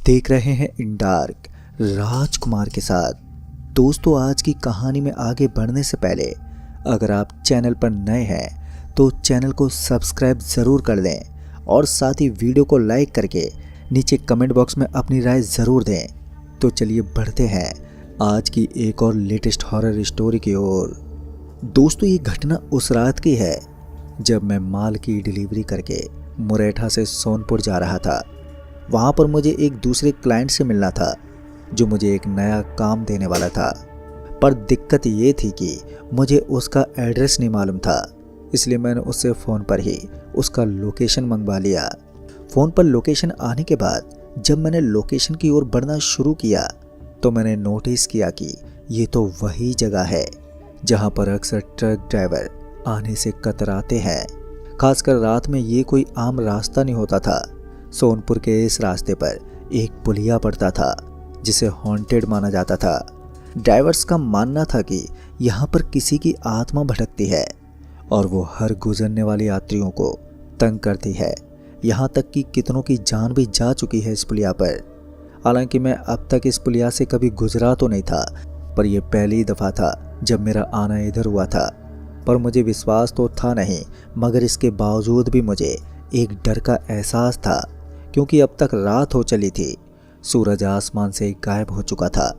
देख रहे हैं इन डार्क राजकुमार के साथ। दोस्तों, आज की कहानी में आगे बढ़ने से पहले अगर आप चैनल पर नए हैं तो चैनल को सब्सक्राइब ज़रूर कर लें और साथ ही वीडियो को लाइक करके नीचे कमेंट बॉक्स में अपनी राय ज़रूर दें। तो चलिए बढ़ते हैं आज की एक और लेटेस्ट हॉरर स्टोरी की ओर। दोस्तों, ये घटना उस रात की है जब मैं माल की डिलीवरी करके मुरैठा से सोनपुर जा रहा था। वहाँ पर मुझे एक दूसरे क्लाइंट से मिलना था जो मुझे एक नया काम देने वाला था। पर दिक्कत ये थी कि मुझे उसका एड्रेस नहीं मालूम था, इसलिए मैंने उससे फ़ोन पर ही उसका लोकेशन मंगवा लिया। फ़ोन पर लोकेशन आने के बाद जब मैंने लोकेशन की ओर बढ़ना शुरू किया तो मैंने नोटिस किया कि ये तो वही जगह है जहाँ पर अक्सर ट्रक ड्राइवर आने से कतराते हैं। खासकर रात में ये कोई आम रास्ता नहीं होता था। सोनपुर के इस रास्ते पर एक पुलिया पड़ता था जिसे हॉन्टेड माना जाता था। ड्राइवर्स का मानना था कि यहाँ पर किसी की आत्मा भटकती है और वो हर गुजरने वाले यात्रियों को तंग करती है। यहाँ तक कि कितनों की जान भी जा चुकी है इस पुलिया पर। हालांकि मैं अब तक इस पुलिया से कभी गुजरा तो नहीं था, पर यह पहली दफ़ा था जब मेरा आना इधर हुआ था। पर मुझे विश्वास तो था नहीं, मगर इसके बावजूद भी मुझे एक डर का एहसास था, क्योंकि अब तक रात हो चली थी। सूरज आसमान से गायब हो चुका था।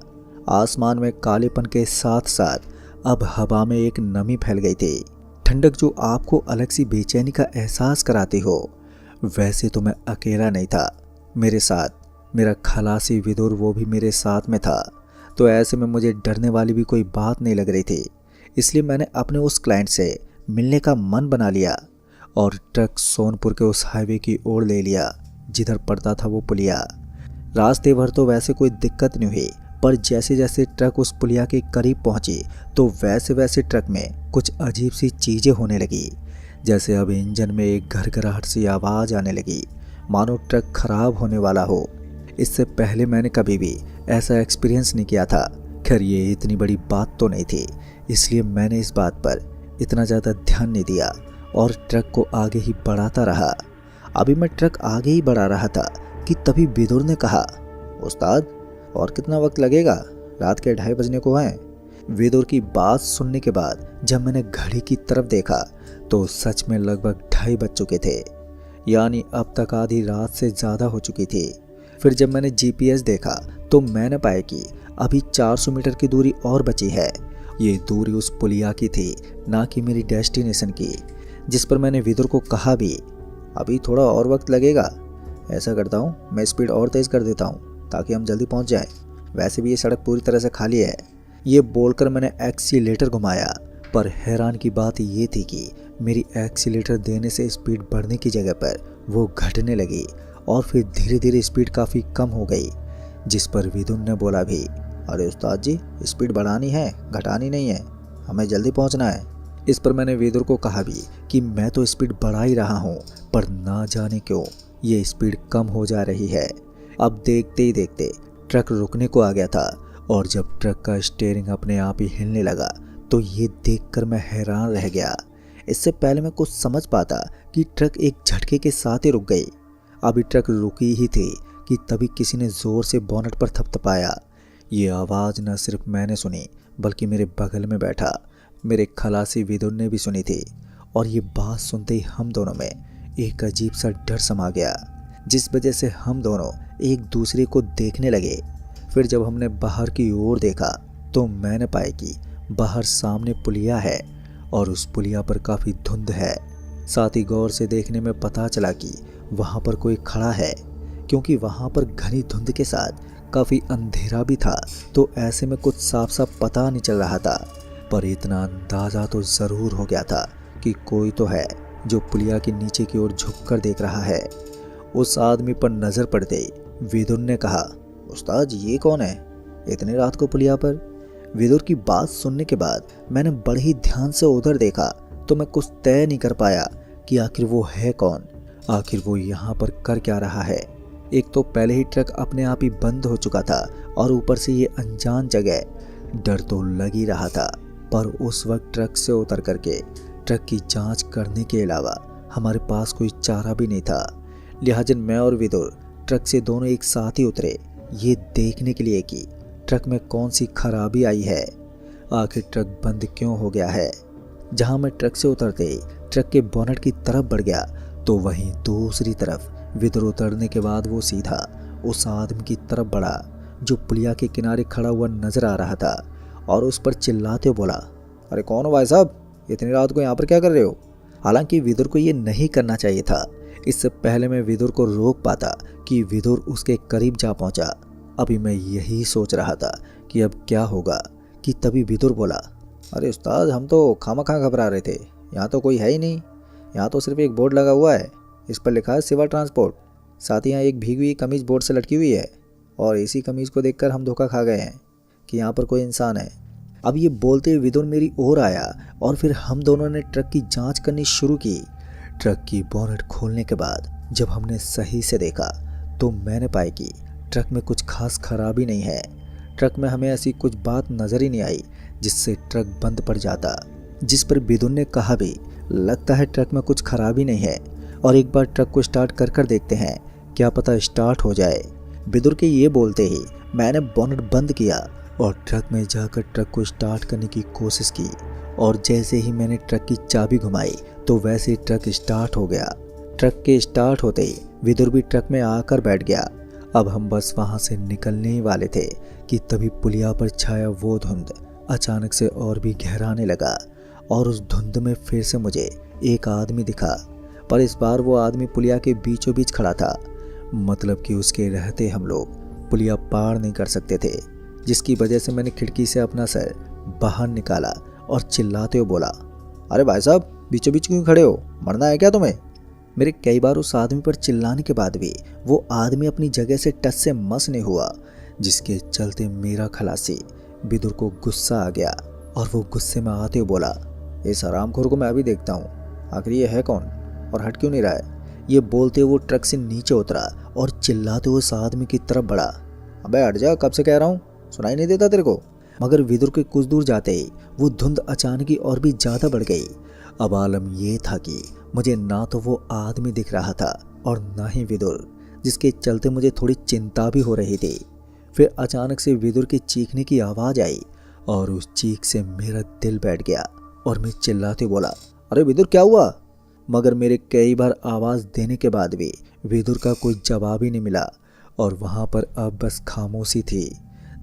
आसमान में कालेपन के साथ साथ अब हवा में एक नमी फैल गई थी, ठंडक जो आपको अलग सी बेचैनी का एहसास कराती हो। वैसे तो मैं अकेला नहीं था, मेरे साथ मेरा खलासी विदुर वो भी मेरे साथ में था। तो ऐसे में मुझे डरने वाली भी कोई बात नहीं लग रही थी। इसलिए मैंने अपने उस क्लाइंट से मिलने का मन बना लिया और ट्रक सोनपुर के उस हाईवे की ओर ले लिया जिधर पड़ता था वो पुलिया। रास्ते भर तो वैसे कोई दिक्कत नहीं हुई, पर जैसे जैसे ट्रक उस पुलिया के करीब पहुंची तो वैसे वैसे ट्रक में कुछ अजीब सी चीज़ें होने लगी। जैसे अब इंजन में एक घरघराहट सी आवाज़ आने लगी, मानो ट्रक खराब होने वाला हो। इससे पहले मैंने कभी भी ऐसा एक्सपीरियंस नहीं किया था। खैर, ये इतनी बड़ी बात तो नहीं थी, इसलिए मैंने इस बात पर इतना ज़्यादा ध्यान नहीं दिया और ट्रक को आगे ही बढ़ाता रहा। अभी मैं ट्रक आगे ही बढ़ा रहा था कि तभी विदुर ने कहा, उस्ताद, और कितना वक्त लगेगा? रात के 2:30 बजने को हैं। विदुर की बात सुनने के बाद जब मैंने घड़ी की तरफ देखा तो सच में लगभग 2:30 बज चुके थे, यानी अब तक आधी रात से ज़्यादा हो चुकी थी। फिर जब मैंने जीपीएस देखा तो मैंने पाया कि अभी 400 मीटर की दूरी और बची है। ये दूरी उस पुलिया की थी, ना कि मेरी डेस्टिनेशन की, जिस पर मैंने विदुर को कहा भी, अभी थोड़ा और वक्त लगेगा। ऐसा करता हूँ, मैं स्पीड और तेज़ कर देता हूँ ताकि हम जल्दी पहुँच जाएं। वैसे भी ये सड़क पूरी तरह से खाली है। ये बोलकर मैंने एक्सीलेटर घुमाया, पर हैरान की बात ये थी कि मेरी एक्सीलेटर देने से स्पीड बढ़ने की जगह पर वो घटने लगी और फिर धीरे धीरे स्पीड काफ़ी कम हो गई। जिस पर विदुर ने बोला भी, अरे उस्ताद जी, स्पीड बढ़ानी है, घटानी नहीं है, हमें जल्दी पहुँचना है। इस पर मैंने विदुर को कहा भी कि मैं तो स्पीड बढ़ा ही रहा हूँ, पर ना जाने क्यों ये स्पीड कम हो जा रही है। अब देखते ही देखते ट्रक रुकने को आ गया था और जब ट्रक का स्टीयरिंग अपने आप ही हिलने लगा तो ये देखकर मैं हैरान रह गया। इससे पहले मैं कुछ समझ पाता कि ट्रक एक झटके के साथ ही रुक गई। अभी ट्रक रुकी ही थी कि तभी किसी ने ज़ोर से बोनट पर थपथपाया। ये आवाज़ न सिर्फ मैंने सुनी बल्कि मेरे बगल में बैठा मेरे खलासी विदुर ने भी सुनी थी। और ये बात सुनते ही हम दोनों में एक अजीब सा डर समा गया, जिस वजह से हम दोनों एक दूसरे को देखने लगे। फिर जब हमने बाहर की ओर देखा तो मैंने पाया कि बाहर सामने पुलिया है और उस पुलिया पर काफ़ी धुंध है। साथ ही गौर से देखने में पता चला कि वहाँ पर कोई खड़ा है, क्योंकि वहाँ पर घनी धुंध के साथ काफ़ी अंधेरा भी था। तो ऐसे में कुछ साफ साफ पता नहीं चल रहा था, पर इतना अंदाज़ा तो ज़रूर हो गया था कि कोई तो है जो पुलिया के नीचे की ओर झुककर देख रहा है। उस आदमी पर नज़र पड़ते ही विदुर ने कहा, उस्ताद, ये कौन है इतनी रात को पुलिया पर? विदुर की बात सुनने के बाद मैंने बड़े ही ध्यान से उधर देखा तो मैं कुछ तय नहीं कर पाया कि आखिर वो है कौन, आखिर वो यहाँ पर कर क्या रहा है। एक तो पहले ही ट्रक अपने आप ही बंद हो चुका था और ऊपर से ये अनजान जगह। डर तो लग ही रहा था, पर उस वक्त ट्रक से उतर करके ट्रक की जांच करने के अलावा हमारे पास कोई चारा भी नहीं था। लिहाजा मैं और विदुर ट्रक से दोनों एक साथ ही उतरे, ये देखने के लिए कि ट्रक में कौन सी खराबी आई है, आखिर ट्रक बंद क्यों हो गया है। जहां मैं ट्रक से उतरते ही ट्रक के बोनट की तरफ बढ़ गया तो वहीं दूसरी तरफ विदुर उतरने के बाद वो सीधा उस आदमी की तरफ बढ़ा जो पुलिया के किनारे खड़ा हुआ नजर आ रहा था और उस पर चिल्लाते बोला, अरे कौन हो भाई साहब, इतनी रात को यहाँ पर क्या कर रहे हो। हालांकि विदुर को ये नहीं करना चाहिए था। इससे पहले मैं विदुर को रोक पाता कि विदुर उसके करीब जा पहुंचा। अभी मैं यही सोच रहा था कि अब क्या होगा कि तभी विदुर बोला, अरे उस्ताद, हम तो खामखा घबरा रहे थे, यहाँ तो कोई है ही नहीं। यहाँ तो सिर्फ एक बोर्ड लगा हुआ है, इस पर लिखा है सिवा ट्रांसपोर्ट। साथ ही यहाँ एक भीगी हुई कमीज बोर्ड से लटकी हुई है और इसी कमीज को देखकर हम धोखा खा गए हैं कि यहाँ पर कोई इंसान है। अब ये बोलते हुए विदुर मेरी ओर आया और फिर हम दोनों ने ट्रक की जांच करनी शुरू की। ट्रक की बोनट खोलने के बाद जब हमने सही से देखा तो मैंने पाया कि ट्रक में कुछ खास खराबी नहीं है। ट्रक में हमें ऐसी कुछ बात नजर ही नहीं आई जिससे ट्रक बंद पड़ जाता। जिस पर विदुर ने कहा भी, लगता है ट्रक में कुछ खराबी नहीं है और एक बार ट्रक को स्टार्ट कर देखते हैं, क्या पता स्टार्ट हो जाए। विदुर के ये बोलते ही मैंने बोनट बंद किया और ट्रक में जाकर ट्रक को स्टार्ट करने की कोशिश की और जैसे ही मैंने ट्रक की चाबी घुमाई तो वैसे ही ट्रक स्टार्ट हो गया। ट्रक के स्टार्ट होते ही विदुर भी ट्रक में आकर बैठ गया। अब हम बस वहां से निकलने ही वाले थे कि तभी पुलिया पर छाया वो धुंध अचानक से और भी गहराने लगा और उस धुंध में फिर से मुझे एक आदमी दिखा, पर इस बार वो आदमी पुलिया के बीचों बीच खड़ा था। मतलब कि उसके रहते हम लोग पुलिया पार नहीं कर सकते थे, जिसकी वजह से मैंने खिड़की से अपना सर बाहर निकाला और चिल्लाते हुए बोला, अरे भाई साहब, बीचों बीच क्यों खड़े हो, मरना है क्या तुम्हें। मेरे कई बार उस आदमी पर चिल्लाने के बाद भी वो आदमी अपनी जगह से टस से मस नहीं हुआ, जिसके चलते मेरा खलासी विदुर को गुस्सा आ गया और वो गुस्से में आते हुए बोला, इस हरामखोर को मैं अभी देखता हूँ, आखिर ये है कौन और हट क्यों नहीं रहा है। ये बोलते हुए वो ट्रक से नीचे उतरा और चिल्लाते हुए उस आदमी की तरफ बढ़ा, अबे हट जा, कब से कह रहा हूँ, सुनाई नहीं देता तेरे को। मगर विदुर के कुछ दूर जाते ही वो धुंध अचानक ही और भी ज्यादा बढ़ गई। अब आलम ये था कि मुझे ना तो वो आदमी दिख रहा था और ना ही विदुर, जिसके चलते मुझे थोड़ी चिंता भी हो रही थी। फिर अचानक से विदुर की चीखने की आवाज आई और उस चीख से मेरा दिल बैठ गया और मैं चिल्लाते बोला, अरे विदुर क्या हुआ। मगर मेरे कई बार आवाज देने के बाद भी विदुर का कोई जवाब ही नहीं मिला और वहां पर अब बस खामोशी थी।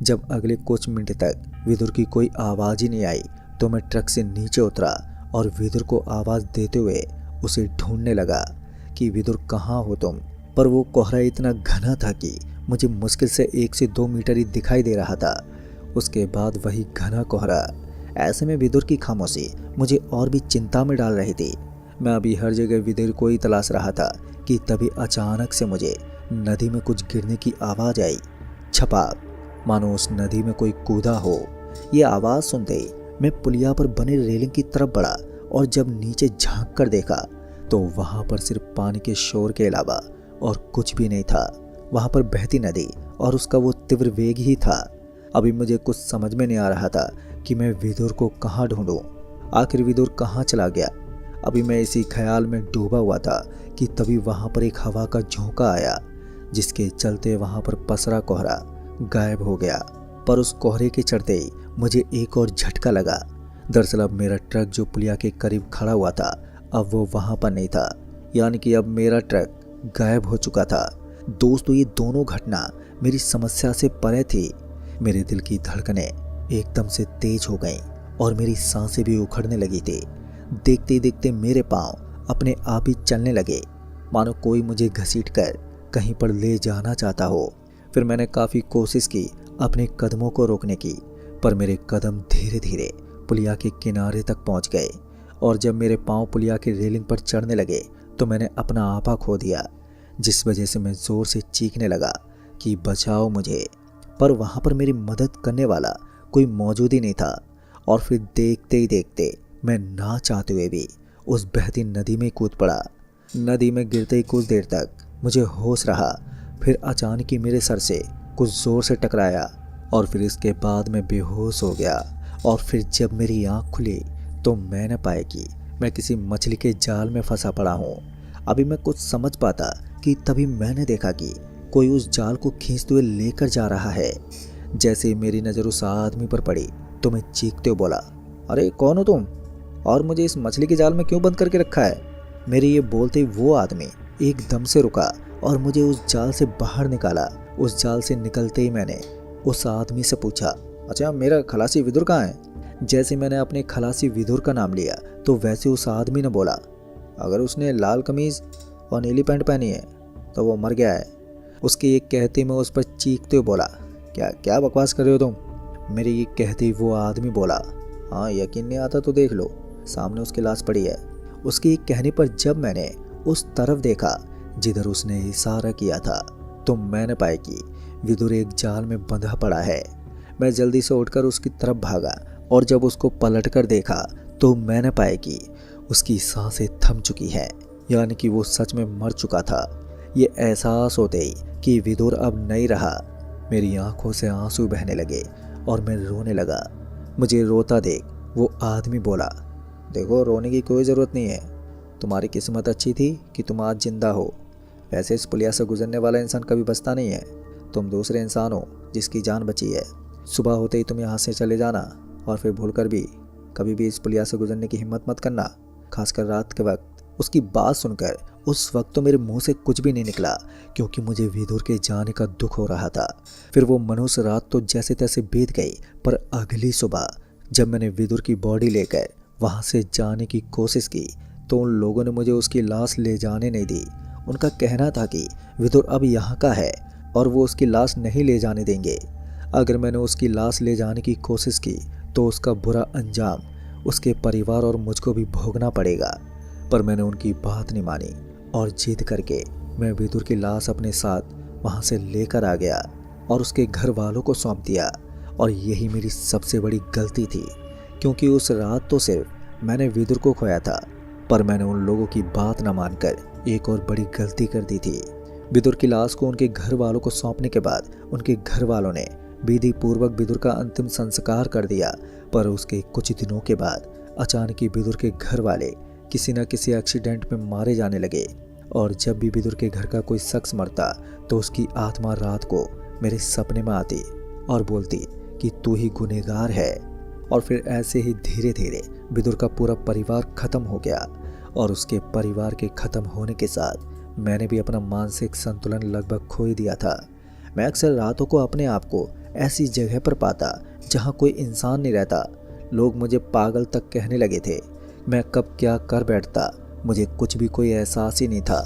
जब अगले कुछ मिनट तक विदुर की कोई आवाज ही नहीं आई तो मैं ट्रक से नीचे उतरा और विदुर को आवाज देते हुए उसे ढूंढने लगा कि विदुर कहाँ हो तुम। पर वो कोहरा इतना घना था कि मुझे मुश्किल से 1 से 2 मीटर ही दिखाई दे रहा था। उसके बाद वही घना कोहरा। ऐसे में विदुर की खामोशी मुझे और भी चिंता में डाल रही थी। मैं अभी हर जगह विदुर को ही तलाश रहा था कि तभी अचानक से मुझे नदी में कुछ गिरने की आवाज आई। छपाक, मानो उस नदी में कोई कूदा हो। ये आवाज सुनते ही मैं पुलिया पर बने रेलिंग की तरफ बढ़ा और जब नीचे झांक कर देखा तो वहां पर सिर्फ पानी के शोर के अलावा और कुछ भी नहीं था। वहां पर बहती नदी और उसका वो तीव्र वेग ही था। अभी मुझे कुछ समझ में नहीं आ रहा था कि मैं विदुर को कहाँ ढूंढूं। आखिर विदुर कहाँ चला गया। अभी मैं इसी ख्याल में डूबा हुआ था कि तभी वहां पर एक हवा का झोंका आया, जिसके चलते वहां पर पसरा कोहरा गायब हो गया। पर उस कोहरे के चढ़ते ही मुझे एक और झटका लगा। दरअसल अब मेरा ट्रक जो पुलिया के करीब खड़ा हुआ था अब वो वहां पर नहीं था, यानी कि अब मेरा ट्रक गायब हो चुका था। दोस्तों, ये दोनों घटना मेरी समस्या से परे थी। मेरे दिल की धड़कनें एकदम से तेज हो गईं और मेरी सांसें भी उखड़ने लगी थी। देखते ही देखते मेरे पांव अपने आप ही चलने लगे, मानो कोई मुझे घसीटकर कहीं पर ले जाना चाहता हो। फिर मैंने काफ़ी कोशिश की अपने कदमों को रोकने की, पर मेरे कदम धीरे धीरे पुलिया के किनारे तक पहुंच गए और जब मेरे पांव पुलिया की रेलिंग पर चढ़ने लगे तो मैंने अपना आपा खो दिया, जिस वजह से मैं ज़ोर से चीखने लगा कि बचाओ मुझे। पर वहाँ पर मेरी मदद करने वाला कोई मौजूद ही नहीं था और फिर देखते ही देखते मैं ना चाहते हुए भी उस बहती नदी में कूद पड़ा। नदी में गिरते ही कुछ देर तक मुझे होश रहा, फिर अचानक ही मेरे सर से कुछ ज़ोर से टकराया और फिर इसके बाद मैं बेहोश हो गया। और फिर जब मेरी आँख खुली तो मैंने पाया कि मैं किसी मछली के जाल में फंसा पड़ा हूँ। अभी मैं कुछ समझ पाता कि तभी मैंने देखा कि कोई उस जाल को खींचते हुए लेकर जा रहा है। जैसे ही मेरी नज़र उस आदमी पर पड़ी तो मैं चीखते हुए बोला, अरे कौन हो तुम, और मुझे इस मछली के जाल में क्यों बंद करके रखा है? मेरे ये बोलते ही वो आदमी एकदम से रुका और मुझे उस जाल से बाहर निकाला। उस जाल से निकलते ही मैंने उस आदमी से पूछा, अच्छा मेरा खलासी विदुर कहाँ है? जैसे मैंने अपने खलासी विदुर का नाम लिया तो वैसे उस आदमी ने बोला, अगर उसने लाल कमीज और नीली पैंट पहनी है तो वो मर गया है। उसके ये कहते मैं उस पर चीखते हुए बोला, क्या क्या बकवास कर रहे हो तुम? मेरे ये कहते वो आदमी बोला, हाँ यकीन नहीं आता तो देख लो, सामने उसकी लाश पड़ी है। उसके ये कहने पर जब मैंने उस तरफ देखा जिधर उसने इशारा किया था तो मैंने पाया कि विदुर एक जाल में बंधा पड़ा है। मैं जल्दी से उठकर उसकी तरफ भागा और जब उसको पलटकर देखा तो मैंने पाया कि उसकी सांसें थम चुकी हैं, यानी कि वो सच में मर चुका था। ये एहसास होते ही कि विदुर अब नहीं रहा, मेरी आंखों से आंसू बहने लगे और मैं रोने लगा। मुझे रोता देख वो आदमी बोला, देखो रोने की कोई ज़रूरत नहीं है, तुम्हारी किस्मत अच्छी थी कि तुम आज जिंदा हो। वैसे इस पुलिया से गुजरने वाला इंसान कभी बचता नहीं है, तुम दूसरे इंसान हो जिसकी जान बची है। सुबह होते ही तुम यहाँ से चले जाना और फिर भूलकर भी कभी भी इस पुलिया से गुजरने की हिम्मत मत करना, खासकर रात के वक्त। उसकी बात सुनकर उस वक्त तो मेरे मुंह से कुछ भी नहीं निकला, क्योंकि मुझे विदुर के जाने का दुख हो रहा था। फिर वो मनुष्य रात तो जैसे तैसे बीत गई, पर अगली सुबह जब मैंने विदुर की बॉडी लेकर वहां से जाने की कोशिश की तो उन लोगों ने मुझे उसकी लाश ले जाने नहीं दी। उनका कहना था कि विदुर अब यहाँ का है और वो उसकी लाश नहीं ले जाने देंगे। अगर मैंने उसकी लाश ले जाने की कोशिश की तो उसका बुरा अंजाम उसके परिवार और मुझको भी भोगना पड़ेगा। पर मैंने उनकी बात नहीं मानी और जिद करके मैं विदुर की लाश अपने साथ वहां से लेकर आ गया और उसके घर वालों को सौंप दिया। और यही मेरी सबसे बड़ी गलती थी, क्योंकि उस रात तो सिर्फ मैंने विदुर को खोया था, पर मैंने उन लोगों की बात न मानकर एक और बड़ी गलती कर दी थी। विदुर की लाश को उनके घर वालों को सौंपने के बाद उनके घर वालों ने विधि पूर्वक विदुर का अंतिम संस्कार कर दिया। पर उसके कुछ दिनों के बाद अचानक ही विदुर के घर वाले किसी न किसी एक्सीडेंट में मारे जाने लगे, और जब भी विदुर के घर का कोई शख्स मरता तो उसकी आत्मा रात को मेरे सपने में आती और बोलती कि तू ही गुनहगार है। और फिर ऐसे ही धीरे धीरे विदुर का पूरा परिवार खत्म हो गया, और उसके परिवार के खत्म होने के साथ मैंने भी अपना मानसिक संतुलन लगभग खो ही दिया था। मैं अक्सर रातों को अपने आप को ऐसी जगह पर पाता जहाँ कोई इंसान नहीं रहता। लोग मुझे पागल तक कहने लगे थे। मैं कब क्या कर बैठता मुझे कुछ भी कोई एहसास ही नहीं था।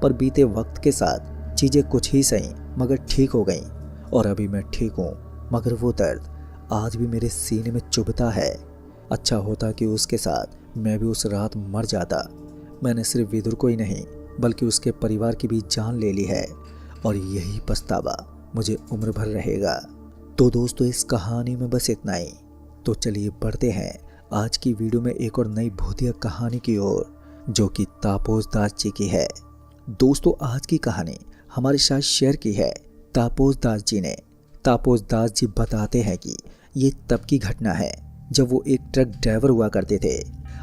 पर बीते वक्त के साथ चीज़ें कुछ ही सही मगर ठीक हो गईं, और अभी मैं ठीक हूँ, मगर वो दर्द आज भी मेरे सीने में चुभता है। अच्छा होता कि उसके साथ मैं भी उस रात मर जाता। मैंने सिर्फ विदुर को ही नहीं बल्कि उसके परिवार की भी जान ले ली है, और यही पछतावा मुझे उम्र भर रहेगा। तो दोस्तों इस कहानी में बस इतना ही। तो चलिए बढ़ते हैं आज की वीडियो में एक और नई भूतिया कहानी की ओर, जो कि तापोस दास जी की है। दोस्तों आज की कहानी हमारे साथ शेयर की है तापोस दास जी ने। तापोस दास जी बताते हैं कि ये तब की घटना है जब वो एक ट्रक ड्राइवर हुआ करते थे।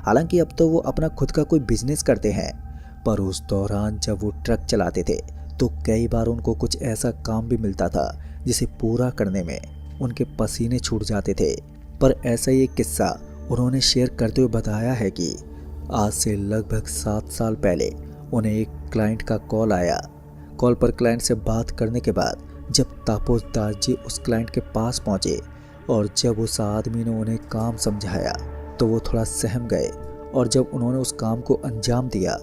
हालांकि अब तो वो अपना खुद का कोई बिजनेस करते हैं, पर उस दौरान जब वो ट्रक चलाते थे तो कई बार उनको कुछ ऐसा काम भी मिलता था जिसे पूरा करने में उनके पसीने छूट जाते थे। पर ऐसा ही एक किस्सा उन्होंने शेयर करते हुए बताया है कि आज से लगभग 7 साल पहले उन्हें एक क्लाइंट का कॉल आया। कॉल पर क्लाइंट से बात करने के बाद जब तापोस दास जी उस क्लाइंट के पास पहुंचे और जब उस आदमी ने उन्हें काम समझाया तो वो थोड़ा सहम गए, और जब उन्होंने उस काम को अंजाम दिया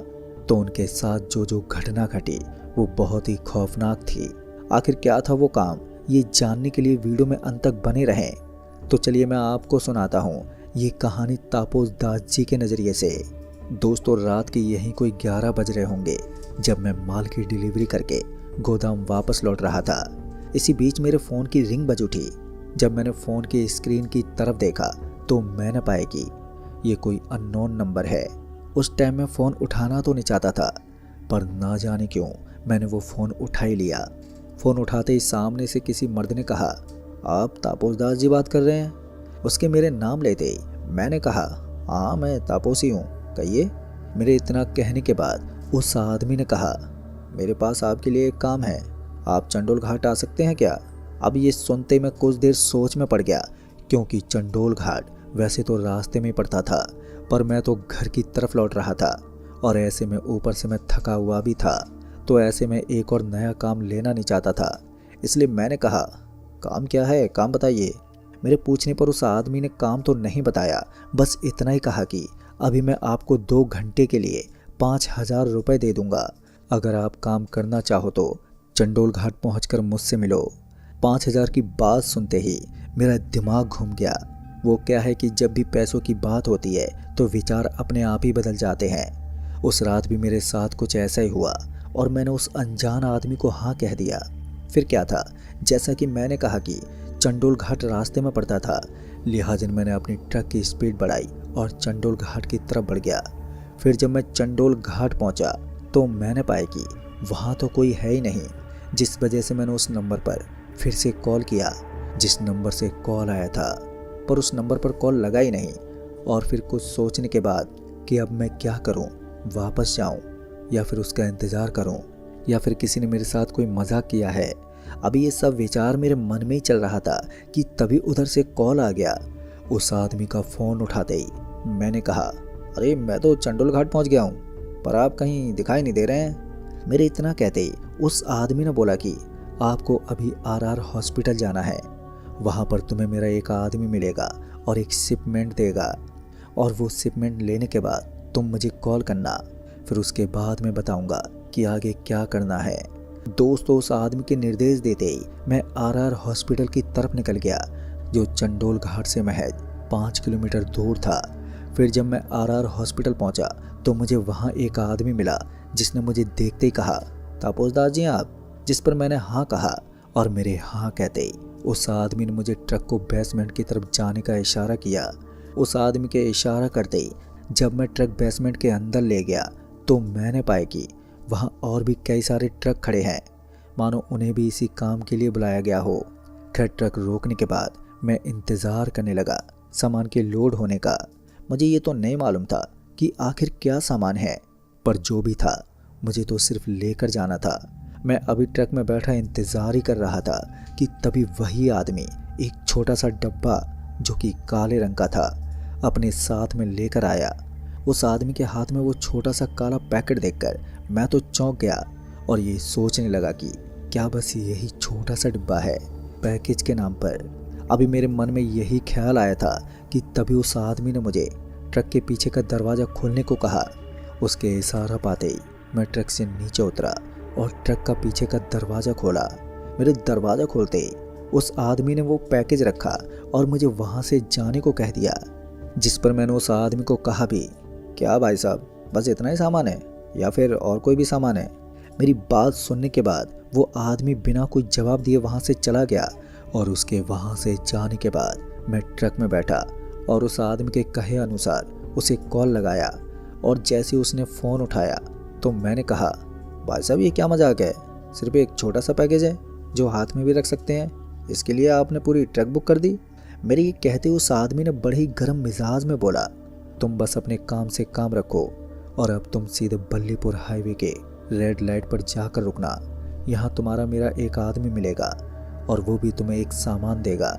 तो उनके साथ जो जो घटना घटी वो बहुत ही खौफनाक थी। आखिर क्या था वो काम, ये जानने के लिए वीडियो में अंत तक बने रहें। तो चलिए मैं आपको सुनाता हूँ ये कहानी तापोस दास जी के नज़रिए से। दोस्तों रात के यहीं कोई 11 बज रहे होंगे जब मैं माल की डिलीवरी करके गोदाम वापस लौट रहा था। इसी बीच मेरे फ़ोन की रिंग बज उठी। जब मैंने फ़ोन की स्क्रीन की तरफ देखा तो मैंने पाया कि ये कोई अननोन नंबर है। उस टाइम मैं फ़ोन उठाना तो नहीं चाहता था, पर ना जाने क्यों मैंने वो फ़ोन उठा ही लिया। फ़ोन उठाते ही सामने से किसी मर्द ने कहा, आप तापोस दास जी बात कर रहे हैं? उसके मेरे नाम लेते ही मैंने कहा, हाँ मैं तापोस ही हूँ, कहिए। मेरे इतना कहने के बाद उस आदमी ने कहा, मेरे पास आपके लिए एक काम है, आप चंडोल घाट आ सकते हैं क्या? अब ये सुनते मैं कुछ देर सोच में पड़ गया, क्योंकि चंडोल घाट वैसे तो रास्ते में ही पड़ता था, पर मैं तो घर की तरफ लौट रहा था और ऐसे में ऊपर से मैं थका हुआ भी था, तो ऐसे में एक और नया काम लेना नहीं चाहता था। इसलिए मैंने कहा, काम क्या है, काम बताइए। मेरे पूछने पर उस आदमी ने काम तो नहीं बताया, बस इतना ही कहा कि अभी मैं आपको 2 घंटे के लिए 5,000 रुपये दे दूंगा। अगर आप काम करना चाहो तो चंडोल घाट पहुंचकर मुझसे मिलो। 5,000 की बात सुनते ही मेरा दिमाग घूम गया। वो क्या है कि जब भी पैसों की बात होती है तो विचार अपने आप ही बदल जाते हैं। उस रात भी मेरे साथ कुछ ऐसा ही हुआ और मैंने उस अनजान आदमी को हाँ कह दिया। फिर क्या था, जैसा कि मैंने कहा कि चंडोल घाट रास्ते में पड़ता था, लिहाजा मैंने अपनी ट्रक की स्पीड बढ़ाई और चंडोल घाट की तरफ बढ़ गया। फिर जब मैं चंडोल घाट पहुंचा तो मैंने पाया कि वहाँ तो कोई है ही नहीं, जिस वजह से मैंने उस नंबर पर फिर से कॉल किया जिस नंबर से कॉल आया था, पर उस नंबर पर कॉल लगा ही नहीं। और फिर कुछ सोचने के बाद कि अब मैं क्या करूं, वापस जाऊं या फिर उसका इंतज़ार करूं या फिर किसी ने मेरे साथ कोई मजाक किया है। अभी ये सब विचार मेरे मन में ही चल रहा था कि तभी उधर से कॉल आ गया। उस आदमी का फ़ोन उठाते ही मैंने कहा, अरे मैं तो चंडोल घाट पहुंच गया हूं, पर आप कहीं दिखाई नहीं दे रहे हैं। मेरे इतना कहते ही उस आदमी ने बोला कि आपको अभी RR हॉस्पिटल जाना है, वहाँ पर तुम्हें मेरा एक आदमी मिलेगा और एक शिपमेंट देगा, और वो शिपमेंट लेने के बाद तुम मुझे कॉल करना, फिर उसके बाद मैं बताऊंगा कि आगे क्या करना है। दोस्तों, उस आदमी के निर्देश देते ही मैं RR हॉस्पिटल की तरफ निकल गया, जो चंडोल घाट से महज 5 किलोमीटर दूर था। फिर जब मैं RR हॉस्पिटल पहुंचा तो मुझे वहां एक आदमी मिला, जिसने मुझे देखते ही कहा, तापोसदास जी आप? जिस पर मैंने हाँ कहा, और मेरे हाँ कहते ही उस आदमी ने मुझे ट्रक को बेसमेंट की तरफ जाने का इशारा किया। उस आदमी के इशारा करते ही जब मैं ट्रक बेसमेंट के अंदर ले गया तो मैंने पाया कि वहाँ और भी कई सारे ट्रक खड़े हैं, मानो उन्हें भी इसी काम के लिए बुलाया गया हो। खैर, ट्रक रोकने के बाद मैं इंतज़ार करने लगा सामान के लोड होने का। मुझे ये तो नहीं मालूम था कि आखिर क्या सामान है, पर जो भी था मुझे तो सिर्फ लेकर जाना था। मैं अभी ट्रक में बैठा इंतज़ार ही कर रहा था कि तभी वही आदमी एक छोटा सा डब्बा जो कि काले रंग का था अपने साथ में लेकर आया। उस आदमी के हाथ में वो छोटा सा काला पैकेट देखकर मैं तो चौंक गया और ये सोचने लगा कि क्या बस यही छोटा सा डिब्बा है पैकेज के नाम पर। अभी मेरे मन में यही ख्याल आया था कि तभी उस आदमी ने मुझे ट्रक के पीछे का दरवाज़ा खोलने को कहा। उसके इशारा पाते ही मैं ट्रक से नीचे उतरा और ट्रक का पीछे का दरवाज़ा खोला। मेरे दरवाज़ा खोलते ही उस आदमी ने वो पैकेज रखा और मुझे वहाँ से जाने को कह दिया, जिस पर मैंने उस आदमी को कहा भी, क्या भाई साहब बस इतना ही सामान है या फिर और कोई भी सामान है? मेरी बात सुनने के बाद वो आदमी बिना कोई जवाब दिए वहाँ से चला गया और उसके वहाँ से जाने के बाद मैं ट्रक में बैठा और उस आदमी के कहे अनुसार उसे कॉल लगाया। और जैसे उसने फ़ोन उठाया तो मैंने कहा, भाई साहब ये क्या मजाक है, सिर्फ एक छोटा सा पैकेज है जो हाथ में भी रख सकते हैं, इसके लिए आपने पूरी ट्रक बुक कर दी? मेरे ये कहते उस आदमी ने बड़े ही गर्म मिजाज में बोला, तुम बस अपने काम से काम रखो और अब तुम सीधे बल्लीपुर हाईवे के रेड लाइट पर जाकर रुकना। यहाँ तुम्हारा मेरा एक आदमी मिलेगा और वो भी तुम्हें एक सामान देगा,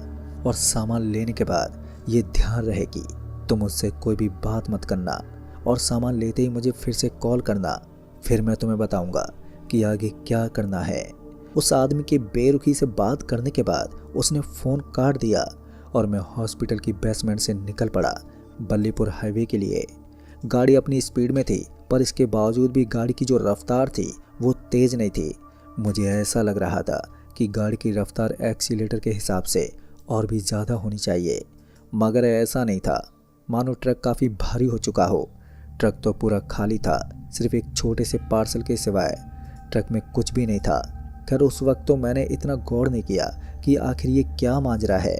और सामान लेने के बाद ये ध्यान रहे कि तुम उससे कोई भी बात मत करना, और सामान लेते ही मुझे फिर से कॉल करना, फिर मैं तुम्हें बताऊंगा कि आगे क्या करना है। उस आदमी की बेरुखी से बात करने के बाद उसने फ़ोन काट दिया और मैं हॉस्पिटल की बेसमेंट से निकल पड़ा बल्लीपुर हाईवे के लिए। गाड़ी अपनी स्पीड में थी, पर इसके बावजूद भी गाड़ी की जो रफ्तार थी वो तेज़ नहीं थी। मुझे ऐसा लग रहा था कि गाड़ी की रफ्तार एक्सीलेटर के हिसाब से और भी ज़्यादा होनी चाहिए, मगर ऐसा नहीं था। मानो ट्रक काफ़ी भारी हो चुका हो। ट्रक तो पूरा खाली था, सिर्फ एक छोटे से पार्सल के सिवाय ट्रक में कुछ भी नहीं था। खैर, उस वक्त तो मैंने इतना गौर नहीं किया कि आखिर ये क्या माजरा है,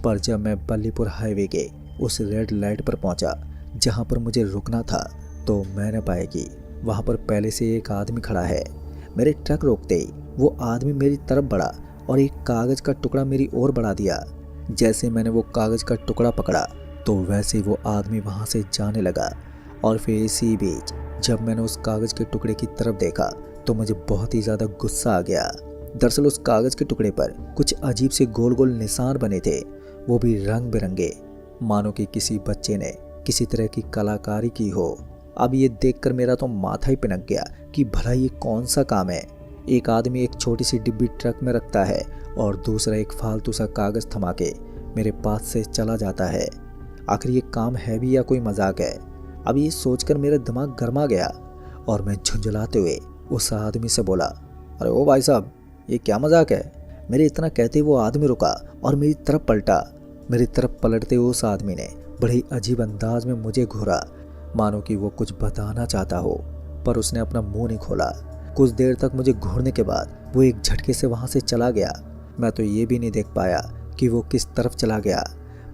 पर जब मैं बल्लीपुर हाईवे के उस रेड लाइट पर पहुंचा जहां पर मुझे रुकना था, तो मैंने पाया कि वहां पर पहले से एक आदमी खड़ा है। मेरे ट्रक रोकते ही वो आदमी मेरी तरफ बढ़ा और एक कागज़ का टुकड़ा मेरी ओर बढ़ा दिया। जैसे मैंने वो कागज़ का टुकड़ा पकड़ा तो वैसे ही वो आदमी वहाँ से जाने लगा। और फिर इसी बीच जब मैंने उस कागज़ के टुकड़े की तरफ देखा तो मुझे बहुत ही ज़्यादा गुस्सा आ गया। दरअसल उस कागज के टुकड़े पर कुछ अजीब से गोल गोल निशान बने थे, वो भी रंग बिरंगे, मानो कि किसी बच्चे ने किसी तरह की कलाकारी की हो। अब ये देखकर मेरा तो माथा ही पिनक गया कि भला ये कौन सा काम है। एक आदमी एक छोटी सी डिब्बी ट्रक में रखता है और दूसरा एक फालतू सा कागज थमा के मेरे पास से चला जाता है। आखिर ये काम है भी या कोई मजाक है? अब ये सोचकर मेरा दिमाग गर्मा गया और मैं झुंझलाते हुए उस आदमी से बोला, अरे ओ भाई साहब, ये क्या मजाक है? मेरे इतना कहते वो आदमी रुका और मेरी तरफ पलटा। मेरी तरफ पलटते हुए उस आदमी ने बड़े अजीब अंदाज में मुझे घूरा, मानो कि वो कुछ बताना चाहता हो, पर उसने अपना मुंह नहीं खोला। कुछ देर तक मुझे घूरने के बाद वो एक झटके से वहां से चला गया। मैं तो ये भी नहीं देख पाया कि वो किस तरफ चला गया,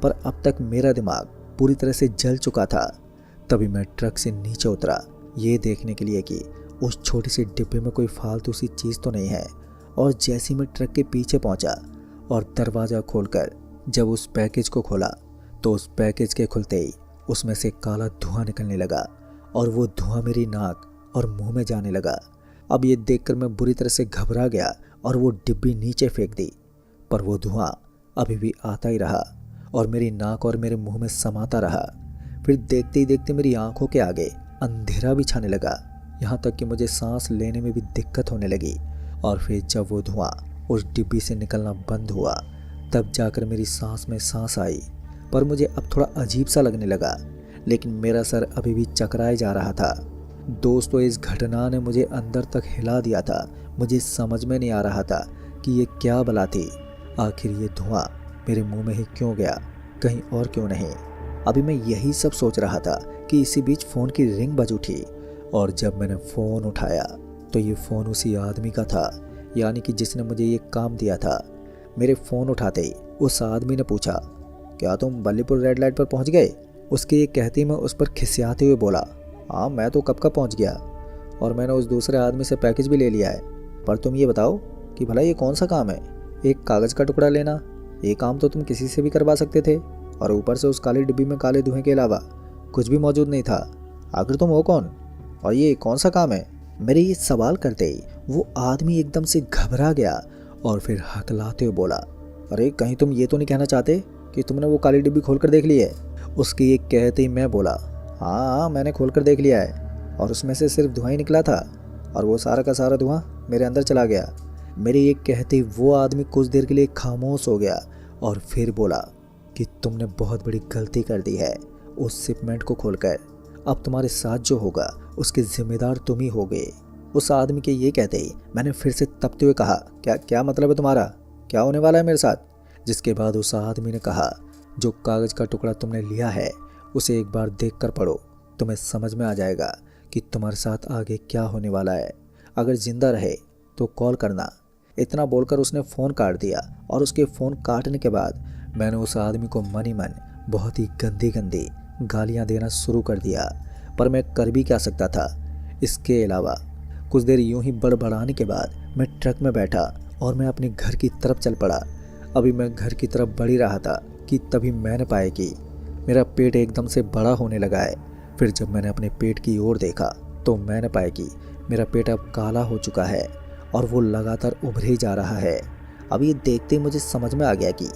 पर अब तक मेरा दिमाग पूरी तरह से जल चुका था। तभी मैं ट्रक से नीचे उतरा, ये देखने के लिए कि उस छोटी सी डिब्बे में कोई फालतू सी चीज़ तो नहीं है। और जैसे ही मैं ट्रक के पीछे पहुंचा और दरवाज़ा खोलकर जब उस पैकेज को खोला, तो उस पैकेज के खुलते ही उसमें से काला धुआं निकलने लगा और वो धुआं मेरी नाक और मुंह में जाने लगा। अब ये देखकर मैं बुरी तरह से घबरा गया और वो डिब्बी नीचे फेंक दी, पर वो धुआं अभी भी आता ही रहा और मेरी नाक और मेरे मुंह में समाता रहा। फिर देखते ही देखते मेरी आंखों के आगे अंधेरा भी छाने लगा, यहाँ तक कि मुझे सांस लेने में भी दिक्कत होने लगी। और फिर जब वो धुआं उस डिब्बी से निकलना बंद हुआ, तब जाकर मेरी सांस में सांस आई। पर मुझे अब थोड़ा अजीब सा लगने लगा, लेकिन मेरा सर अभी भी चकराए जा रहा था। दोस्तों, इस घटना ने मुझे अंदर तक हिला दिया था। मुझे समझ में नहीं आ रहा था कि ये क्या बला थी। आखिर ये धुआं मेरे मुंह में ही क्यों गया, कहीं और क्यों नहीं। अभी मैं यही सब सोच रहा था कि इसी बीच फ़ोन की रिंग बज उठी और जब मैंने फ़ोन उठाया तो ये फ़ोन उसी आदमी का था, यानी कि जिसने मुझे ये काम दिया था। मेरे फ़ोन उठाते ही उस आदमी ने पूछा, क्या तुम बल्लीपुर रेड लाइट पर पहुंच गए? उसके ये कहते ही मैं उस पर खिसियाते हुए बोला, हाँ मैं तो कब का पहुंच गया और मैंने उस दूसरे आदमी से पैकेज भी ले लिया है। पर तुम ये बताओ कि भला ये कौन सा काम है? एक कागज़ का टुकड़ा लेना, ये काम तो तुम किसी से भी करवा सकते थे, और ऊपर से उस काली डिब्बी में काले धुएं के अलावा कुछ भी मौजूद नहीं था। आखिर तुम हो कौन और ये कौन सा काम है? मेरे ये सवाल करते ही वो आदमी एकदम से घबरा गया और फिर हकलाते हुए बोला, अरे कहीं तुम ये तो नहीं कहना चाहते कि तुमने वो काली डिब्बी खोल कर देख ली है? उसके ये कहते ही मैं बोला, हाँ मैंने खोल कर देख लिया है और उसमें से सिर्फ धुआं ही निकला था और वो सारा का सारा धुआं मेरे अंदर चला गया। मेरे ये कहते ही वो आदमी कुछ देर के लिए खामोश हो गया और फिर बोला कि तुमने बहुत बड़ी गलती कर दी है उस शिपमेंट को खोलकर। अब तुम्हारे साथ जो होगा उसके जिम्मेदार तुम ही होगे। उस आदमी के ये कहते ही मैंने फिर से तपते हुए कहा, क्या मतलब है तुम्हारा? क्या होने वाला है मेरे साथ? जिसके बाद उस आदमी ने कहा, जो कागज़ का टुकड़ा तुमने लिया है उसे एक बार देख कर पढ़ो, तुम्हें समझ में आ जाएगा कि तुम्हारे साथ आगे क्या होने वाला है। अगर जिंदा रहे तो कॉल करना। इतना बोलकर उसने फ़ोन काट दिया और उसके फ़ोन काटने के बाद मैंने उस आदमी को मन ही मन बहुत ही गंदी गंदी गालियां देना शुरू कर दिया। पर मैं कर भी क्या सकता था इसके अलावा। कुछ देर यूं ही बड़बड़ाने के बाद मैं ट्रक में बैठा और मैं अपने घर की तरफ चल पड़ा। अभी मैं घर की तरफ बढ़ ही रहा था कि तभी मैंने पाया कि मेरा पेट एकदम से बड़ा होने लगा है। फिर जब मैंने अपने पेट की ओर देखा तो मैंने पाया कि मेरा पेट अब काला हो चुका है और वो लगातार उभर ही जा रहा है। अब ये देखते ही मुझे समझ में आ गया कि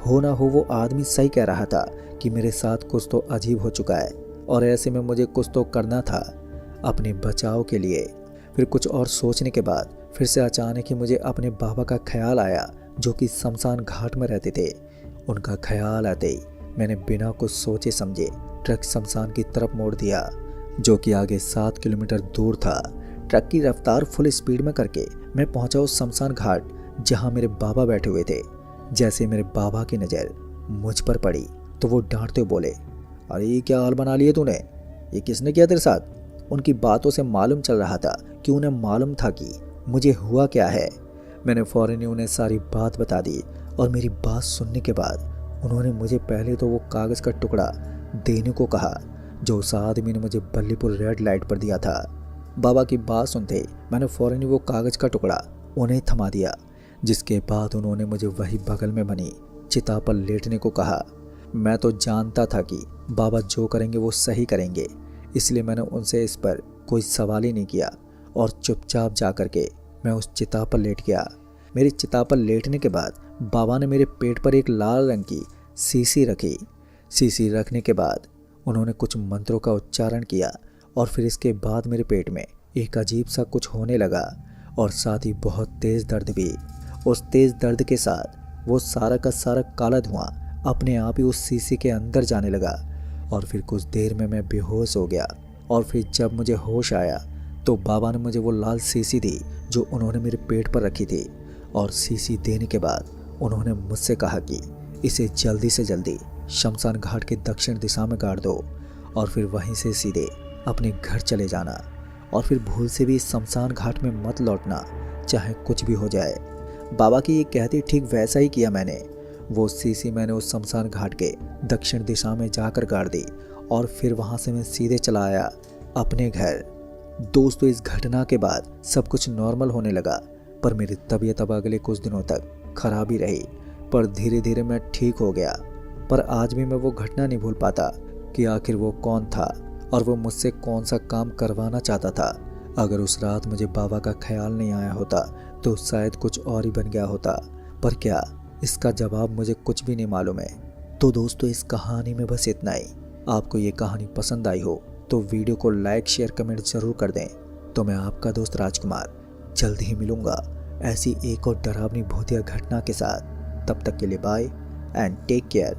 हो ना हो वो आदमी सही कह रहा था कि मेरे साथ कुछ तो अजीब हो चुका है और ऐसे में मुझे कुछ तो करना था अपने बचाव के लिए। फिर कुछ और सोचने के बाद फिर से अचानक ही मुझे अपने बाबा का ख्याल आया, जो कि शमशान घाट में रहते थे। उनका ख्याल आते ही मैंने बिना कुछ सोचे समझे ट्रक शमशान की तरफ मोड़ दिया, जो कि आगे 7 किलोमीटर दूर था। ट्रक की रफ्तार फुल स्पीड में करके मैं पहुंचा उस शमशान घाट जहां मेरे बाबा बैठे हुए थे। जैसे मेरे बाबा की नज़र मुझ पर पड़ी तो वो डांटते बोले, अरे ये क्या हाल बना लिए तूने? ये किसने किया तेरे साथ? उनकी बातों से मालूम चल रहा था कि उन्हें मालूम था कि मुझे हुआ क्या है। मैंने फ़ौरन ही उन्हें सारी बात बता दी और मेरी बात सुनने के बाद उन्होंने मुझे पहले तो वो कागज़ का टुकड़ा देने को कहा जो उस आदमी ने मुझे बल्लीपुर रेड लाइट पर दिया था। बाबा की बात सुनते मैंने फ़ौरन ही वो कागज़ का टुकड़ा उन्हें थमा दिया, जिसके बाद उन्होंने मुझे वही बगल में बनी चिता पर लेटने को कहा। मैं तो जानता था कि बाबा जो करेंगे वो सही करेंगे, इसलिए मैंने उनसे इस पर कोई सवाल ही नहीं किया और चुपचाप जा कर के मैं उस चिता पर लेट गया। मेरी चिता पर लेटने के बाद बाबा ने मेरे पेट पर एक लाल रंग की शीशी रखी। शीशी रखने के बाद उन्होंने कुछ मंत्रों का उच्चारण किया और फिर इसके बाद मेरे पेट में एक अजीब सा कुछ होने लगा और साथ ही बहुत तेज़ दर्द भी। उस तेज़ दर्द के साथ वो सारा का सारा काला धुआं अपने आप ही उस शीशी के अंदर जाने लगा और फिर कुछ देर में मैं बेहोश हो गया। और फिर जब मुझे होश आया तो बाबा ने मुझे वो लाल शीशी दी जो उन्होंने मेरे पेट पर रखी थी। और शीशी देने के बाद उन्होंने मुझसे कहा कि इसे जल्दी से जल्दी शमशान घाट के दक्षिण दिशा में गाड़ दो और फिर वहीं से सीधे अपने घर चले जाना और फिर भूल से भी इस शमशान घाट में मत लौटना, चाहे कुछ भी हो जाए। बाबा की ये कहती ठीक वैसा ही किया मैंने। वो शीशी मैंने उस शमशान घाट के दक्षिण दिशा में जाकर गाड़ दी और फिर वहाँ से मैं सीधे चला आया अपने घर। दोस्तों, इस घटना के बाद सब कुछ नॉर्मल होने लगा, पर मेरी तबीयत अब अगले कुछ दिनों तक खराब ही रही। पर धीरे धीरे मैं ठीक हो गया। पर आज भी मैं वो घटना नहीं भूल पाता कि आखिर वो कौन था और वो मुझसे कौन सा काम करवाना चाहता था। अगर उस रात मुझे बाबा का ख्याल नहीं आया होता तो शायद कुछ और ही बन गया होता। पर क्या, इसका जवाब मुझे कुछ भी नहीं मालूम है। तो दोस्तों, इस कहानी में बस इतना ही। आपको ये कहानी पसंद आई हो तो वीडियो को लाइक शेयर कमेंट जरूर कर दें। तो मैं आपका दोस्त राजकुमार जल्द ही मिलूंगा ऐसी एक और डरावनी भूतिया घटना के साथ। तब तक के लिए बाय एंड टेक केयर।